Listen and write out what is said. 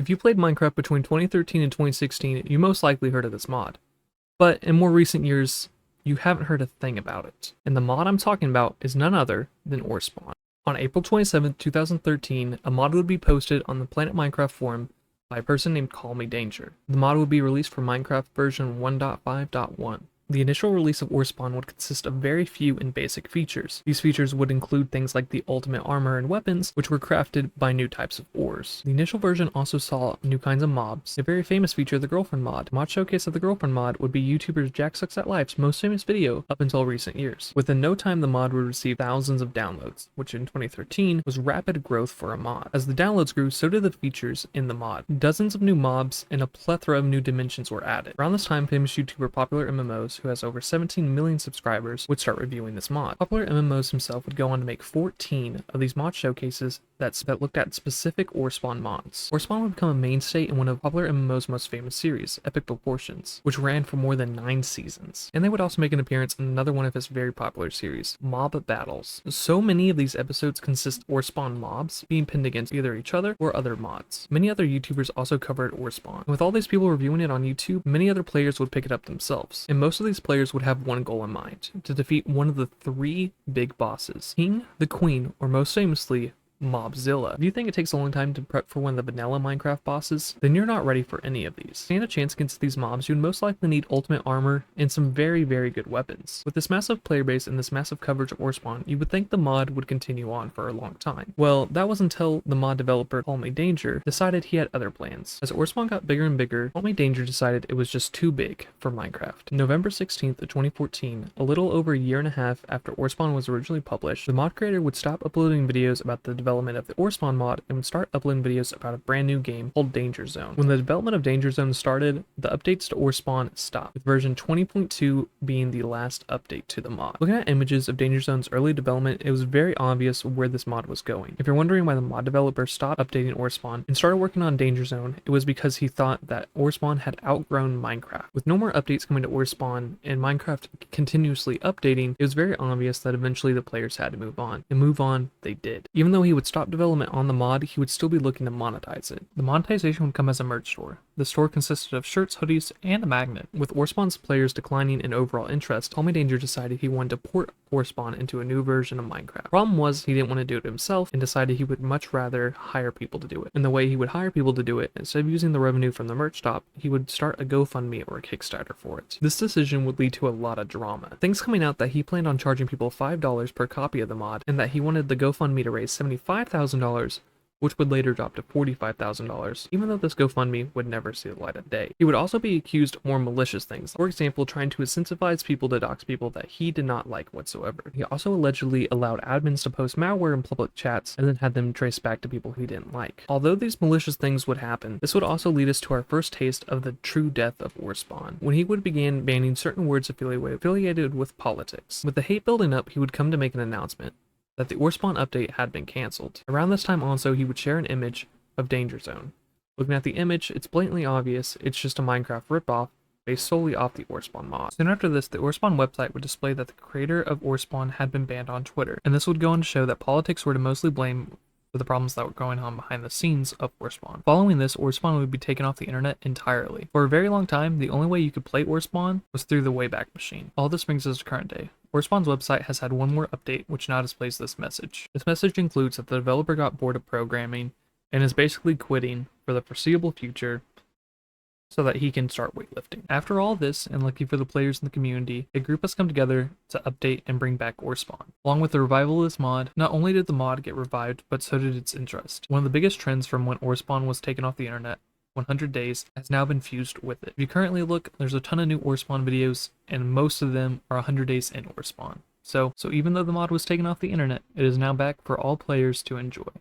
If you played Minecraft between 2013 and 2016, you most likely heard of this mod. But in more recent years, you haven't heard a thing about it. And the mod I'm talking about is none other than Orespawn. On April 27th, 2013, a mod would be posted on the Planet Minecraft forum by a person named Call Me Danger. The mod would be released for Minecraft version 1.5.1. The initial release of Orespawn would consist of very few and basic features. These features would include things like the ultimate armor and weapons, which were crafted by new types of ores. The initial version also saw new kinds of mobs. A very famous feature, the Girlfriend mod. The mod showcase of the Girlfriend mod would be YouTuber Jack Sucks at Life's most famous video up until recent years. Within no time, the mod would receive thousands of downloads, which in 2013 was rapid growth for a mod. As the downloads grew, so did the features in the mod. Dozens of new mobs and a plethora of new dimensions were added. Around this time, famous YouTuber Popular MMOs, who has over 17 million subscribers, would start reviewing this mod. Popular MMOs himself would go on to make 14 of these mod showcases that looked at specific Orespawn mods. Orespawn would become a mainstay in one of Popular MMO's most famous series, Epic Proportions, which ran for more than 9 seasons. And they would also make an appearance in another one of his very popular series, Mob Battles. So many of these episodes consist of Orespawn mobs being pinned against either each other or other mods. Many other YouTubers also covered Orespawn. And with all these people reviewing it on YouTube, many other players would pick it up themselves. And most of these players would have one goal in mind: to defeat one of the 3 big bosses, King, the Queen, or most famously, Mobzilla. If you think it takes a long time to prep for one of the vanilla Minecraft bosses, then you're not ready for any of these. To stand a chance against these mobs, you'd most likely need ultimate armor and some very, very good weapons. With this massive player base and this massive coverage of Orespawn, you would think the mod would continue on for a long time. Well, that was until the mod developer, Call Me Danger, decided he had other plans. As Orespawn got bigger and bigger, Call Me Danger decided it was just too big for Minecraft. November 16th of 2014, a little over a year and a half after Orespawn was originally published, the mod creator would stop uploading videos about the development of the Orespawn mod and would start uploading videos about a brand new game called Danger Zone. When the development of Danger Zone started, the updates to Orespawn stopped, with version 20.2 being the last update to the mod. Looking at images of Danger Zone's early development, it was very obvious where this mod was going. If you're wondering why the mod developer stopped updating Orespawn and started working on Danger Zone, it was because he thought that Orespawn had outgrown Minecraft. With no more updates coming to Orespawn and Minecraft continuously updating, it was very obvious that eventually the players had to move on, and move on they did. Even though he would stop development on the mod, he would still be looking to monetize it. The monetization would come as a merch store. The store consisted of shirts, hoodies, and a magnet. With Orespawn's players declining in overall interest, Call Me Danger decided he wanted to port Orespawn into a new version of Minecraft. Problem was, he didn't want to do it himself and decided he would much rather hire people to do it. And the way he would hire people to do it, instead of using the revenue from the merch shop, he would start a GoFundMe or a Kickstarter for it. This decision would lead to a lot of drama. Things coming out that he planned on charging people $5 per copy of the mod, and that he wanted the GoFundMe to raise $75,000, which would later drop to $45,000, even though this GoFundMe would never see the light of day. He would also be accused of more malicious things, for example, trying to incentivize people to dox people that he did not like whatsoever. He also allegedly allowed admins to post malware in public chats and then had them traced back to people he didn't like. Although these malicious things would happen, this would also lead us to our first taste of the true death of Orespawn, when he would begin banning certain words affiliated with politics. With the hate building up, he would come to make an announcement that the Orespawn update had been cancelled. Around this time also, he would share an image of Danger Zone. Looking at the image, it's blatantly obvious it's just a Minecraft ripoff based solely off the Orespawn mod. Soon after this, the Orespawn website would display that the creator of Orespawn had been banned on Twitter, and this would go on to show that politics were to mostly blame for the problems that were going on behind the scenes of Orespawn. Following this, Orespawn would be taken off the internet entirely. For a very long time, the only way you could play Orespawn was through the Wayback Machine. All this brings us to current day. Orespawn's website has had one more update, which now displays this message. This message includes that the developer got bored of programming and is basically quitting for the foreseeable future so that he can start weightlifting. After all this, and lucky for the players in the community, a group has come together to update and bring back Orespawn. Along with the revival of this mod, not only did the mod get revived, but so did its interest. One of the biggest trends from when Orespawn was taken off the internet, 100 days, has now been fused with it. If you currently look, there's a ton of new Orespawn videos, and most of them are 100 days in Orespawn. So even though the mod was taken off the internet, it is now back for all players to enjoy.